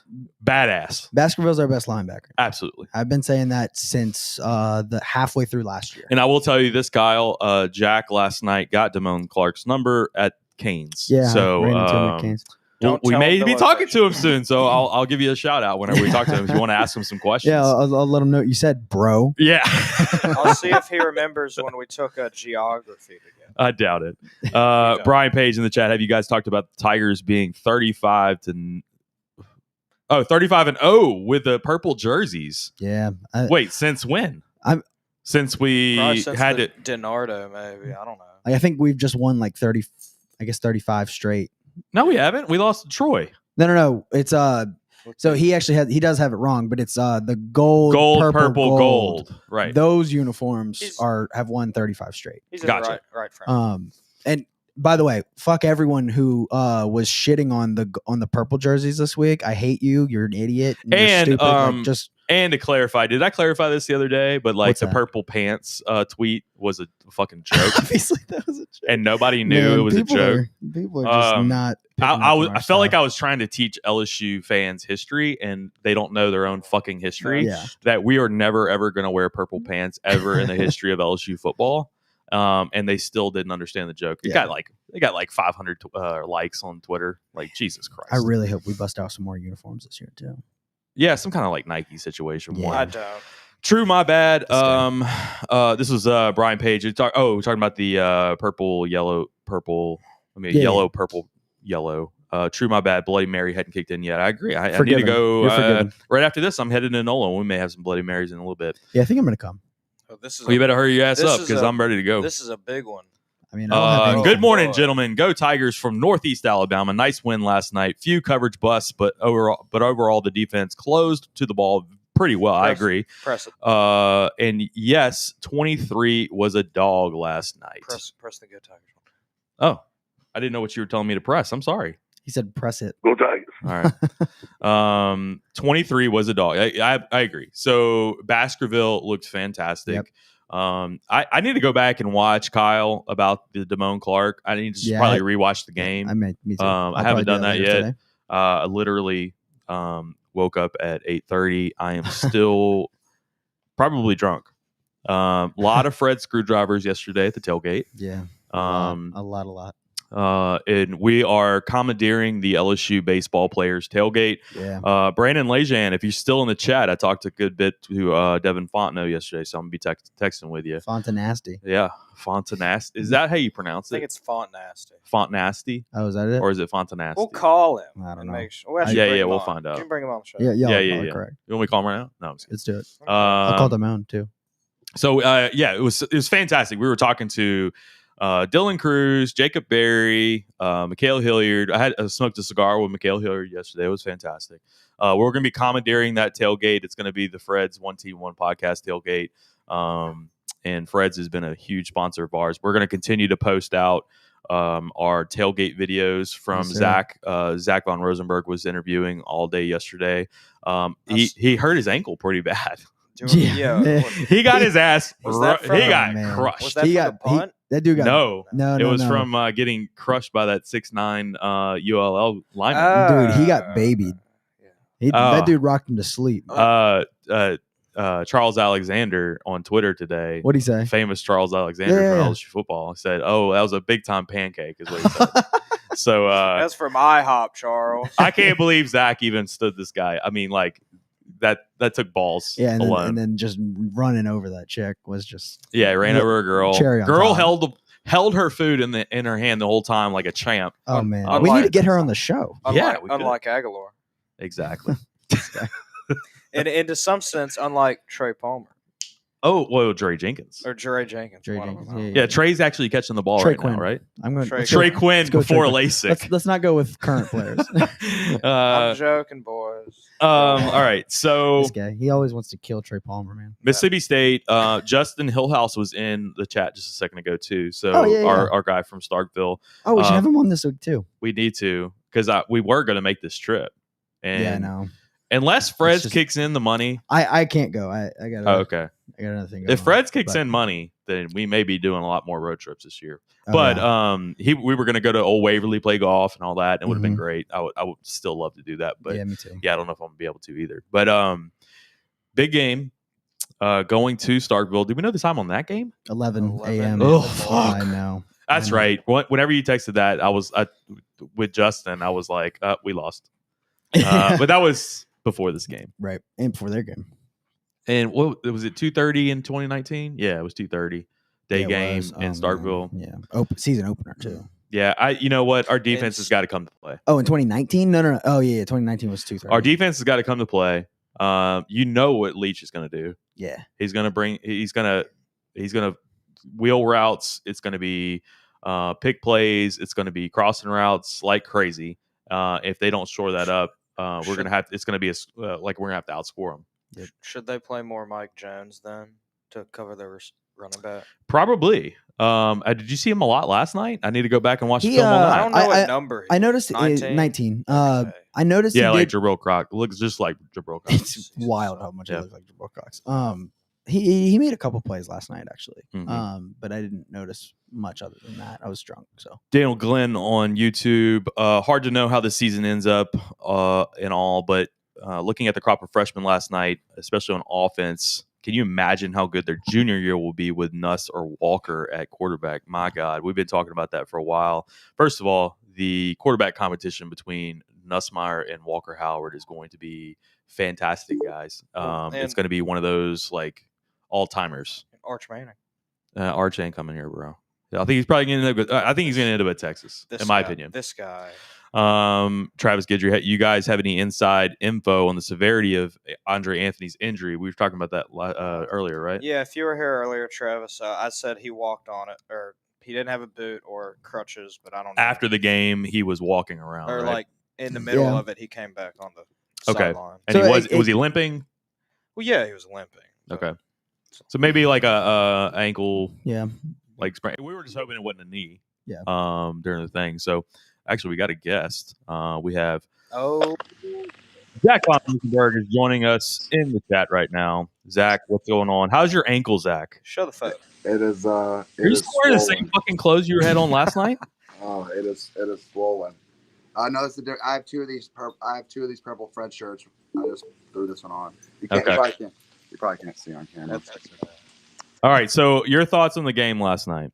badass. Baskerville's our best linebacker. Absolutely. I've been saying that since the halfway through last year. And I will tell you this, Kyle, Jack last night got Damone Clark's number at Canes. Yeah, so Canes. We may be talking to him soon, so I'll give you a shout out whenever we talk to him if you want to ask him some questions. Yeah, I'll let him know you said bro. Yeah. I'll see if he remembers when we took a geography together. I doubt it. Brian Page in the chat, have you guys talked about the Tigers being 35 to 35-0 with the purple jerseys. Yeah. Wait, since when? Since we had it. DiNardo, maybe. I don't know. I think we've just won like 35 straight. No, we haven't. We lost to Troy. No. It's so he does have it wrong, but it's the gold, purple, gold. Right. Those uniforms have won 35 straight. He's gotcha. Right frame. And by the way, fuck everyone who was shitting on the purple jerseys this week. I hate you. You're an idiot. And you're stupid. And to clarify, did I clarify this the other day? But like What's the that? purple pants tweet was a fucking joke. Obviously, that was a joke. And nobody knew it was a joke. People are just not. I felt like I was trying to teach LSU fans history, and they don't know their own fucking history. Yeah. That we are never ever going to wear purple pants ever in the history of LSU football. And they still didn't understand the joke. They got like 500 likes on Twitter. Like, Jesus Christ! I really hope we bust out some more uniforms this year too. Yeah, some kind of like Nike situation. Yeah. I don't. True, my bad. This was Brian Page. We're talking about the purple, yellow, purple. Yellow, purple, yellow. True, my bad. Bloody Mary hadn't kicked in yet. I agree. I need to go right after this. I'm headed to NOLA. We may have some Bloody Marys in a little bit. Yeah, I think I'm gonna come. Oh, you better hurry your ass up because I'm ready to go. This is a big one. I mean, good morning, gentlemen. Go Tigers from Northeast Alabama. Nice win last night. Few coverage busts, but overall the defense closed to the ball pretty well. I agree. Press it. And yes, 23 was a dog last night. Press the Go Tigers one. Oh, I didn't know what you were telling me to press. I'm sorry. He said press it. Go Tigers. All right. 23 was a dog. I agree. So Baskerville looked fantastic. Yep. I need to go back and watch Kyle about the Damone Clark. I need to probably rewatch the game. Me too. I haven't done that yet. I literally woke up at 8:30. I am still probably drunk. A lot of Fred screwdrivers yesterday at the tailgate. Yeah. A lot. And we are commandeering the LSU baseball players tailgate. Yeah. Brandon Lejean, if you're still in the chat, I talked a good bit to Devin Fontenot yesterday, so I'm gonna be texting with you. Fontenasty. Yeah, Fontenasty. Is that how you pronounce it? I think it's Fontenasty. Fontenasty. Oh, is that it? Or is it Fontenasty? We'll call him. I don't know. We'll find out. You can bring him on the show. Yeah. Correct. You want me to call him right now? No, I'm just Let's do it. I'll call them out too. So it was fantastic. We were talking to Dylan Cruz, Jacob Berry, Mikhail Hilliard. I smoked a cigar with Mikhail Hilliard yesterday. It was fantastic. We're going to be commandeering that tailgate. It's going to be the Fred's One Team One Podcast tailgate. And Fred's has been a huge sponsor of ours. We're going to continue to post out our tailgate videos from Zach. Zach Von Rosenberg was interviewing all day yesterday. He hurt his ankle pretty bad. He got his ass. He got crushed. Was that from the punt? That dude got no. It was from getting crushed by that 6'9" ULL Dude, lineman. he got babied. That dude rocked him to sleep. Charles Alexander on Twitter today. What'd he say? Famous Charles Alexander from LSU football said, "Oh, that was a big time pancake," is what he said. So that's from IHOP, Charles. I can't believe Zach even stood this guy. I mean, like that took balls. Yeah, and then just running over that chick was just ran over a girl. Girl held her food in her hand the whole time like a champ. Oh man, we need to get her on the show. Unlike Aguilar. Exactly. And to some sense, unlike Trey Palmer. Oh, well, Dre Jenkins. Or Dre Jenkins. Yeah, Trey's actually catching the ball Quinn. now, right? I'm going Trey Quinn before LASIK. Let's not go with current players. I'm joking, boys. All right, so this guy, he always wants to kill Trey Palmer, man. Mississippi State. Justin Hillhouse was in the chat just a second ago too. So our guy from Starkville. Oh, we should have him on this week too. We need to because we were going to make this trip. And yeah, I know. Unless Fred's kicks in the money, I can't go. I got. Okay. I got another thing. If Fred's kicks in money, then we may be doing a lot more road trips this year. But we were going to go to Old Waverly, play golf, and all that. And it would have been great. I would still love to do that. But me too. Yeah, I don't know if I'm gonna be able to either. But big game. Going to Starkville. Did we know the time on that game? 11 a.m. Oh fuck! I know. That's right. Whenever you texted that, I was with Justin. I was like, we lost. But that was before this game, right? And before their game. And what was it? 2:30 in 2019? Yeah, it was 2:30 day game in Starkville. Yeah, season opener too. Yeah, you know what? Our defense has got to come to play. Oh, in 2019? No. Oh, yeah. 2019 was 2-3. Our defense has got to come to play. You know what Leach is going to do. Yeah. He's going to wheel routes. It's going to be pick plays. It's going to be crossing routes like crazy. If they don't shore that up, we're going to have. It's going to be we're going to have to outscore them. Yep. Should they play more Mike Jones then to cover their running back? Probably. Did you see him a lot last night? I need to go back and watch the film on that. I don't know what number. I noticed 19. Okay. I noticed. Yeah, like Jabril Cox. Looks just like Jabril Cox. It's wild how much he looks like Jabril Cox. He made a couple plays last night actually. But I didn't notice much other than that. I was drunk. So Daniel Glenn on YouTube. Hard to know how the season ends up and all, but looking at the crop of freshmen last night, especially on offense, can you imagine how good their junior year will be with Nuss or Walker at quarterback? My God, we've been talking about that for a while. First of all, the quarterback competition between Nussmeier and Walker Howard is going to be fantastic, guys. It's going to be one of those like all-timers. Arch Manning. Arch ain't coming here, bro. I think he's probably going to end up. I think he's going to end up at Texas, in my opinion. This guy. Travis Guidry, you guys have any inside info on the severity of Andre Anthony's injury? We were talking about that earlier, right? Yeah, if you were here earlier, Travis, I said he walked on it, or he didn't have a boot or crutches, but I don't know. After the game, he was walking around, or right? like in the middle of it, he came back on the sideline. And so was he limping? Well, yeah, he was limping. Okay, so maybe like a ankle, like sprain. We were just hoping it wasn't a knee, during the thing. So. Actually, we got a guest. We have Zach Rosenberg is joining us in the chat right now. Zach, what's going on? How's your ankle, Zach? Show the photo. It is. You're still wearing the same fucking clothes you had on last night. Oh, it is swollen. No, I have two of these. I have two of these purple Fred shirts. I just threw this one on. You probably can't see on camera. All right. So, your thoughts on the game last night?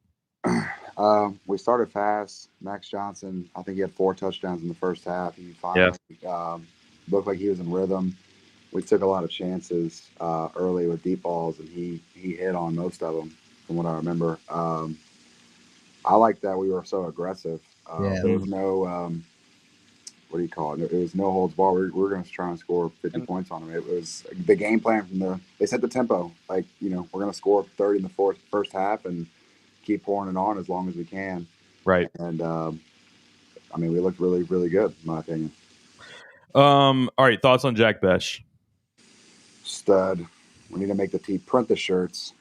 We started fast. Max Johnson, I think he had 4 touchdowns in the first half. He finally looked like he was in rhythm. We took a lot of chances early with deep balls, and he hit on most of them, from what I remember. I like that we were so aggressive. There was no what do you call it? It was no holds barred. We were going to try and score 50 points on them. It was the game plan they set the tempo. Like, we're going to score 30 in the first half and keep pouring it on as long as we can. Right. And, we looked really, really good, in my opinion. All right. Thoughts on Jack Besh? Stud. We need to make the team print the shirts.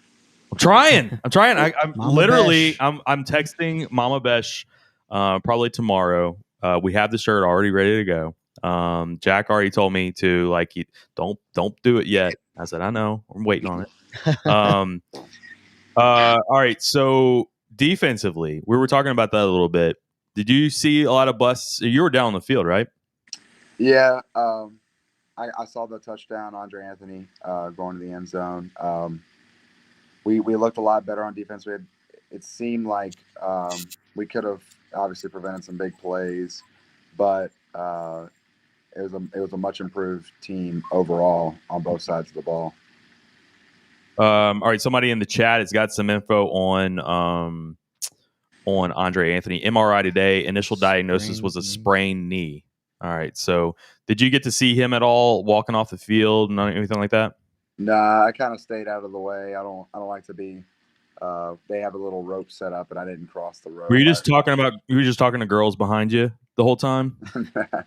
I'm trying. I'm literally, Besh. I'm texting Mama Besh probably tomorrow. We have the shirt already ready to go. Jack already told me to don't do it yet. I said, I know. I'm waiting on it. All right. So defensively, we were talking about that a little bit. Did you see a lot of busts? You were down on the field, right? Yeah. I saw the touchdown, Andre Anthony going to the end zone. We looked a lot better on defense. It seemed like we could have obviously prevented some big plays, but it was a much improved team overall on both sides of the ball. All right, somebody in the chat has got some info on Andre Anthony. MRI today. Initial diagnosis was a sprained knee. All right, so did you get to see him at all walking off the field and anything like that? Nah, I kind of stayed out of the way. I don't like to be. They have a little rope set up, and I didn't cross the rope. Were you just talking to girls behind you the whole time?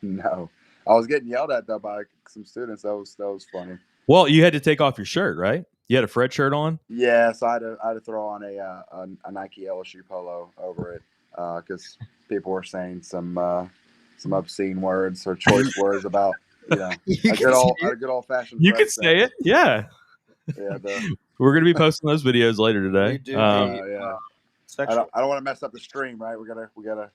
No, I was getting yelled at though by some students. That was funny. Well, you had to take off your shirt, right? You had a Fred shirt on? Yeah, so I had to throw on a Nike LSU polo over it because people were saying some obscene words or choice words about a good old fashioned. You could say it, yeah. Yeah, we're gonna be posting those videos later today. We do. I don't want to mess up the stream, right? We gotta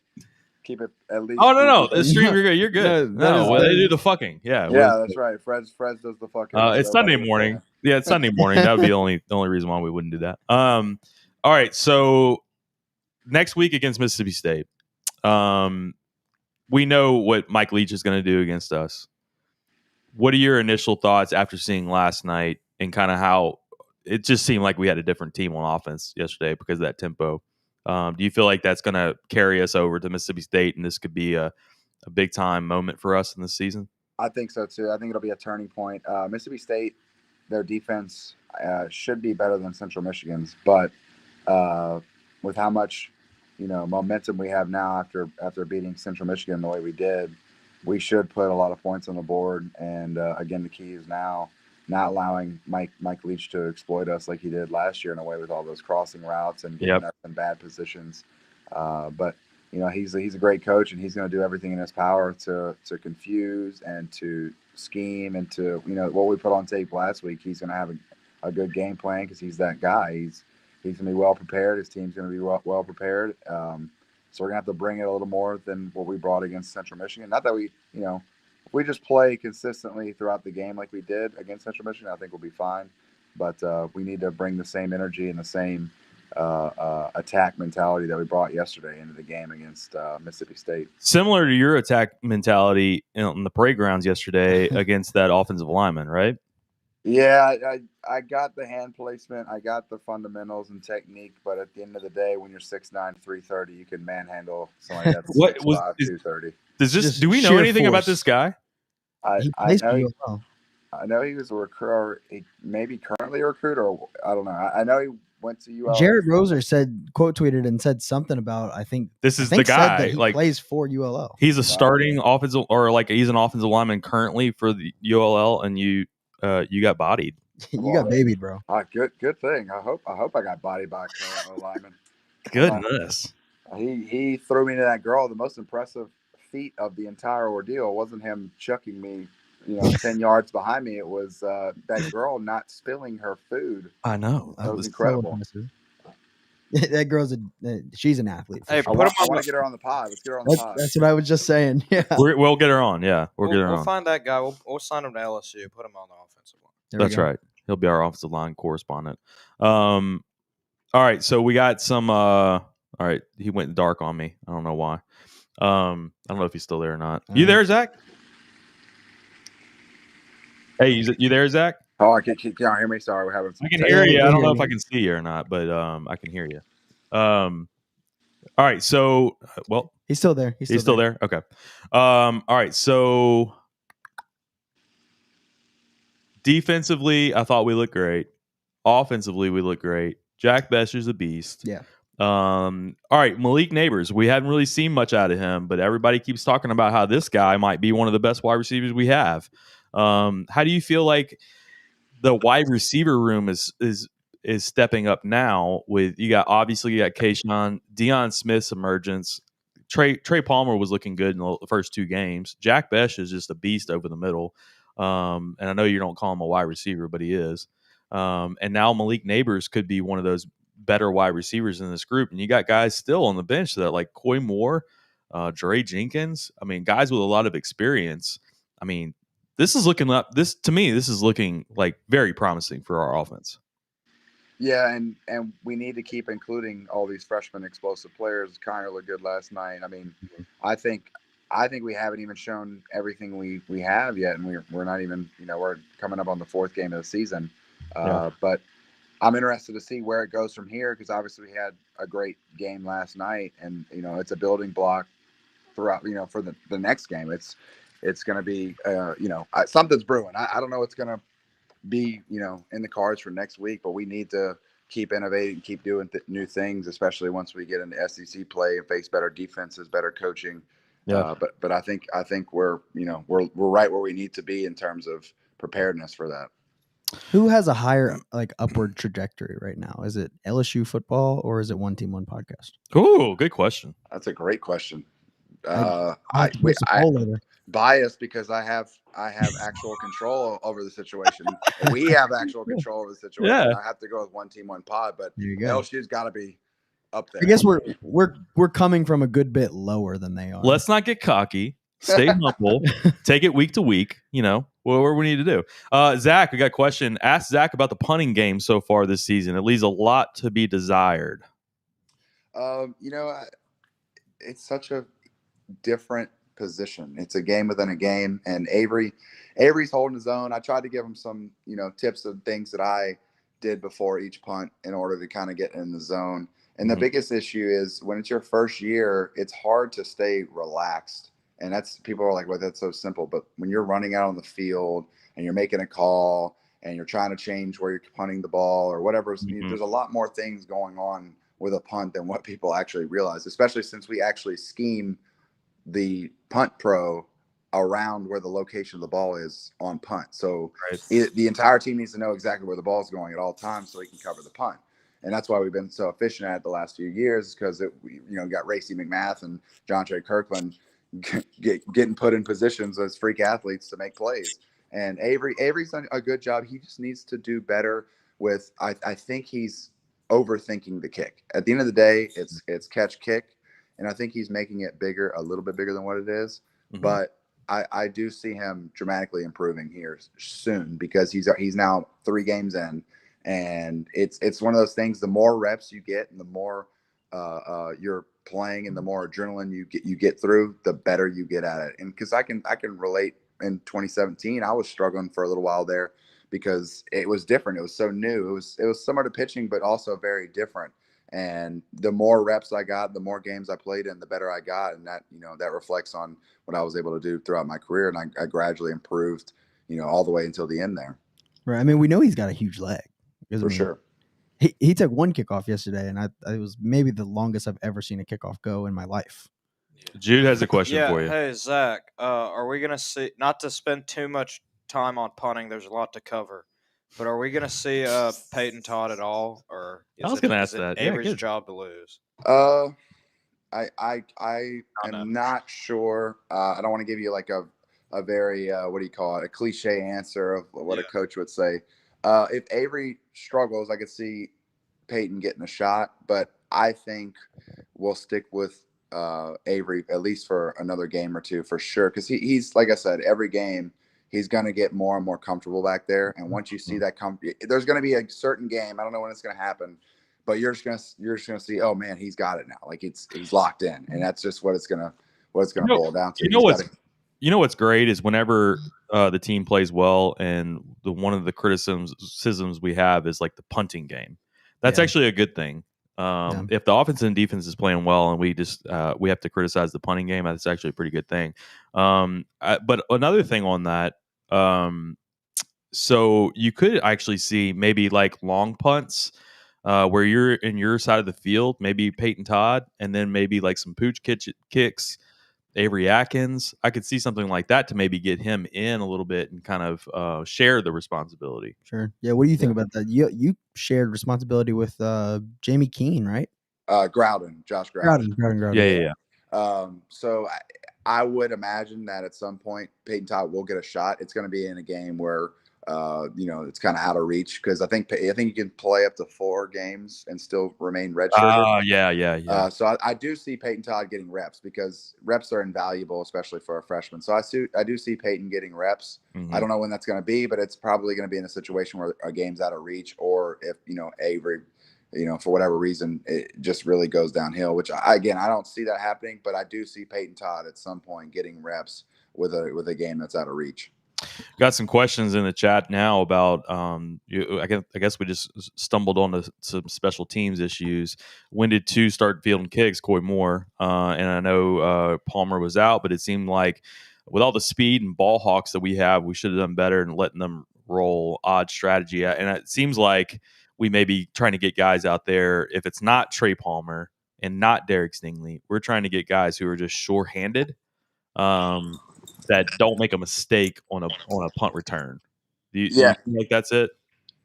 keep it at least. Oh no, the stream you're good. You're good. No, they do the fucking. Yeah, that's right. Fred does the fucking. It's Sunday morning. Yeah, it's Sunday morning. That would be the only reason why we wouldn't do that. All right, so next week against Mississippi State, we know what Mike Leach is going to do against us. What are your initial thoughts after seeing last night and kind of how it just seemed like we had a different team on offense yesterday because of that tempo? Do you feel like that's going to carry us over to Mississippi State, and this could be a big time moment for us in this season? I think so too. I think it'll be a turning point. Mississippi State, their defense should be better than Central Michigan's, but with how much momentum we have now after beating Central Michigan the way we did, we should put a lot of points on the board. And again, the key is now not allowing Mike Leach to exploit us like he did last year in a way with all those crossing routes and getting us in bad positions. But he's a great coach, and he's going to do everything in his power to confuse and to scheme and to what we put on tape last week. He's going to have a good game plan because he's that guy. He's going to be well prepared. His team's going to be well prepared. So we're going to have to bring it a little more than what we brought against Central Michigan. Not that we, if we just play consistently throughout the game like we did against Central Michigan, I think we'll be fine. But we need to bring the same energy and the same attack mentality that we brought yesterday into the game against Mississippi State. Similar to your attack mentality in the parade grounds yesterday against that offensive lineman, right? Yeah, I got the hand placement, I got the fundamentals and technique, but at the end of the day, when you're 6'9", 330, you can manhandle somebody that's 6'5", 230. Do we know anything about this guy? I know he was a recruiter. He maybe currently a recruiter, or I don't know. I know he went to UL. Jared Roser quote tweeted and said something about this is the guy that he plays for ULL. He's a starting offensive, or he's an offensive lineman currently for the ULL, and you got bodied. You got babied, bro. Good thing. I hope I got bodied by a current lineman. Goodness. He threw me to that girl. The most impressive feat of the entire ordeal wasn't him chucking me 10 yards behind me. It was that girl not spilling her food. I know. That was incredible. That girl's she's an athlete. Hey, sure. I want to get her on the pod. Let's get her on the pod. That's what I was just saying. Yeah, we'll get her on. Yeah, we'll find that guy. We'll sign him to LSU. Put him on the offensive line. That's right. He'll be our offensive line correspondent. All right, so we got some. All right, he went dark on me. I don't know why. I don't know if he's still there or not. You there, Zach? Hey, you there, Zach? Oh, can you hear me? Sorry, we're having. I can hear you. I don't know if I can see you or not, but I can hear you. All right, so he's still there. He's still there. Okay. All right, so defensively, I thought we looked great. Offensively, we looked great. Jack Besher's a beast. Yeah. All right, Malik Neighbors. We haven't really seen much out of him, but everybody keeps talking about how this guy might be one of the best wide receivers we have. How do you feel like the wide receiver room is stepping up now? With you got Kayshawn, Dion Smith's emergence. Trey Palmer was looking good in the first two games. Jack Besh is just a beast over the middle. And I know you don't call him a wide receiver, but he is. And now Malik Neighbors could be one of those better wide receivers in this group. And you got guys still on the bench that like Coy Moore, Dre Jenkins. I mean, guys with a lot of experience. I mean, this is looking like very promising for our offense. Yeah, and we need to keep including all these freshman explosive players. Connor looked good last night. I mean, I think we haven't even shown everything we have yet, and we're not even we're coming up on the fourth game of the season. But I'm interested to see where it goes from here, because obviously we had a great game last night, and it's a building block throughout for the next game. It's going to be something's brewing. I don't know what's going to be in the cards for next week, but we need to keep innovating, keep doing new things, especially once we get into SEC play and face better defenses, better coaching. Yeah. But I think we're right where we need to be in terms of preparedness for that. Who has a higher upward trajectory right now? Is it LSU football or is it One Team One Podcast? Ooh, good question. That's a great question. I biased because I have actual control over the situation. We have actual control over the situation. Yeah. I have to go with One Team One Pod, but LSU's got to be up there. I guess we're coming from a good bit lower than they are. Let's not get cocky. Stay humble. Take it week to week. What we need to do. Zach, we got a question. Ask Zach about the punting game so far this season. It leaves a lot to be desired. It's such a different position. It's a game within a game, and Avery's holding his own. I tried to give him some tips of things that I did before each punt in order to kind of get in the zone. And the biggest issue is when it's your first year, it's hard to stay relaxed. And people are like, well, that's so simple. But when you're running out on the field and you're making a call and you're trying to change where you're punting the ball or whatever, there's a lot more things going on with a punt than what people actually realize, especially since we actually scheme the punt pro around where the location of the ball is on punt. So the entire team needs to know exactly where the ball is going at all times so he can cover the punt. And that's why we've been so efficient at it the last few years, because got Racy McMath and John Trey Kirkland getting put in positions as freak athletes to make plays. And Avery's done a good job. He just needs to do better with. I think he's overthinking the kick. At the end of the day, it's catch kick, and I think he's making it bigger, a little bit bigger than what it is. But I do see him dramatically improving here soon, because he's now 3 games in. And it's one of those things. The more reps you get, and the more you're playing, and the more adrenaline you get through, the better you get at it. And because I can relate. In 2017, I was struggling for a little while there because it was different. It was so new. It was similar to pitching, but also very different. And the more reps I got, the more games I played in, the better I got, and that reflects on what I was able to do throughout my career. And I gradually improved, all the way until the end there. Right. I mean, we know he's got a huge leg. For sure. He took one kickoff yesterday, and it was maybe the longest I've ever seen a kickoff go in my life. Jude has a question for you. Hey, Zach, are we going to see, not to spend too much time on punting, there's a lot to cover, but are we going to see Peyton Todd at all? Or I was going to ask that. Avery's job to lose? I am not sure. I don't want to give you like a very, what do you call it, a cliche answer of what a coach would say. If Avery struggles, I could see Peyton getting a shot, but I think we'll stick with Avery at least for another game or two for sure, because he's like I said, every game he's going to get more and more comfortable back there. And once you see that there's going to be a certain game, I don't know when it's going to happen, but you're just gonna see, oh man, he's got it now, like he's locked in, and that's just what it's gonna boil down to. You know what's great is whenever the team plays well, and one of the criticisms we have is like the punting game. That's actually a good thing. If the offense and defense is playing well, and we have to criticize the punting game, that's actually a pretty good thing. But another thing on that, so you could actually see maybe like long punts where you're in your side of the field, maybe Peyton Todd, and then maybe like some pooch kicks, Avery Atkins. I could see something like that to maybe get him in a little bit and kind of share the responsibility. Sure. Yeah. What do you think about that? You shared responsibility with Jamie Keene, right? Josh Grouden. Yeah. So I would imagine that at some point Peyton Todd will get a shot. It's going to be in a game where it's kind of out of reach, because I think you can play up to 4 games and still remain redshirted. Yeah. So I do see Peyton Todd getting reps, because reps are invaluable, especially for a freshman. So I do see Peyton getting reps. Mm-hmm. I don't know when that's going to be, but it's probably going to be in a situation where a game's out of reach, or if Avery, for whatever reason, it just really goes downhill. Which I don't see that happening, but I do see Peyton Todd at some point getting reps with a game that's out of reach. Got some questions in the chat now about I guess we just stumbled onto some special teams issues. When did 2 start fielding kicks? Coy Moore, and I know Palmer was out, but it seemed like with all the speed and ball hawks that we have, we should have done better in letting them roll. Odd strategy, and it seems like we may be trying to get guys out there. If it's not Trey Palmer and not Derek Stingley, we're trying to get guys who are just sure-handed. That don't make a mistake on a punt return. Do you think like that's it?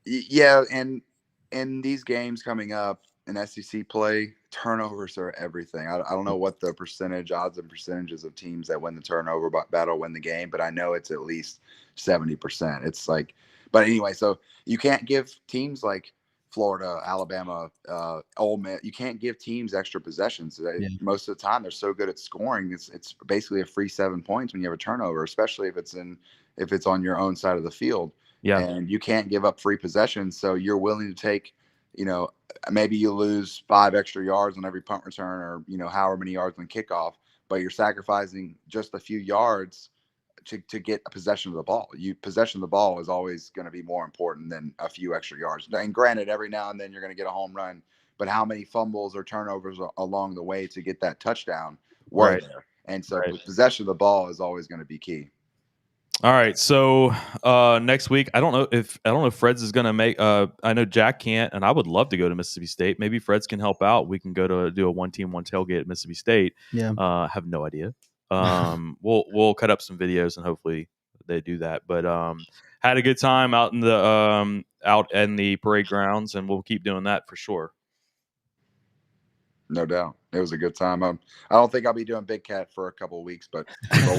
Yeah, and in these games coming up in SEC play, turnovers are everything. I don't know what the odds and percentages of teams that win the turnover battle win the game, but I know it's at least 70%. It's like, but anyway, so you can't give teams like Florida, Alabama, Ole Miss, you can't give teams extra possessions. Most of the time, they're so good at scoring. It's basically a free 7 points when you have a turnover, especially if it's on your own side of the field. Yeah, and you can't give up free possessions. So you're willing to take, maybe you lose 5 extra yards on every punt return, or however many yards on kickoff, but you're sacrificing just a few yards to get a possession of the ball. Possession of the ball is always going to be more important than a few extra yards. And granted, every now and then you're going to get a home run, but how many fumbles or turnovers along the way to get that touchdown were there? And so possession of the ball is always going to be key. All right, so next week, I don't know if Fred's is going to make. I know Jack can't, and I would love to go to Mississippi State. Maybe Fred's can help out. We can go to do a 1-team, 1 tailgate at Mississippi State. Yeah, have no idea. We'll cut up some videos and hopefully they do that. But had a good time out in the parade grounds, and we'll keep doing that for sure. No doubt, it was a good time. I don't think I'll be doing Big Cat for a couple of weeks, but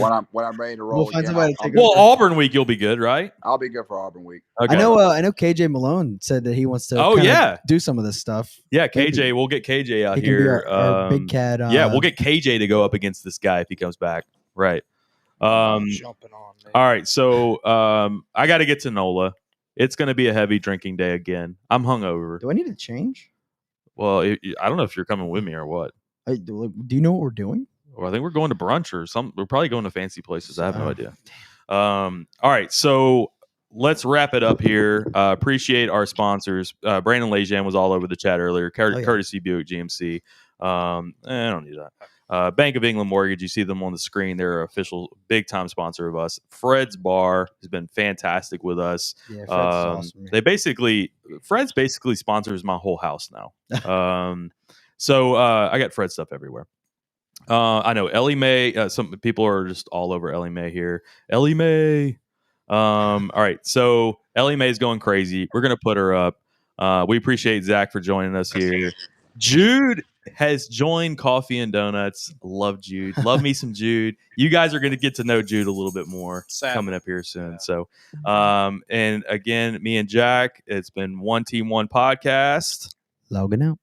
when I'm ready to roll again, Auburn week you'll be good, right? I'll be good for Auburn week. Okay. I know KJ Malone said that he wants to. Do some of this stuff. Yeah, KJ, we'll get KJ out here. Our Big Cat. We'll get KJ to go up against this guy if he comes back. Right. Jumping on me. All right, so I got to get to NOLA. It's going to be a heavy drinking day again. I'm hungover. Do I need to change? Well, I don't know if you're coming with me or what. Do you know what we're doing? Well, I think we're going to brunch or something. We're probably going to fancy places. I have no idea. All right, so let's wrap it up here. Appreciate our sponsors. Brandon Lejean was all over the chat earlier. Courtesy Buick GMC. I don't need that. Bank of England Mortgage, you see them on the screen. They're an official big-time sponsor of us. Fred's Bar has been fantastic with us. Yeah, Fred's awesome. Fred's basically sponsors my whole house now. So I got Fred stuff everywhere. I know Ellie Mae. Some people are just all over Ellie Mae here. Ellie Mae. All right, so Ellie Mae is going crazy. We're gonna put her up. We appreciate Zach for joining us here. Jude has joined Coffee and Donuts. Love Jude. Love me some Jude. You guys are going to get to know Jude a little bit more coming up here soon. Yeah. So, and again, me and Jack, it's been 1 Team 1 podcast. Logan out.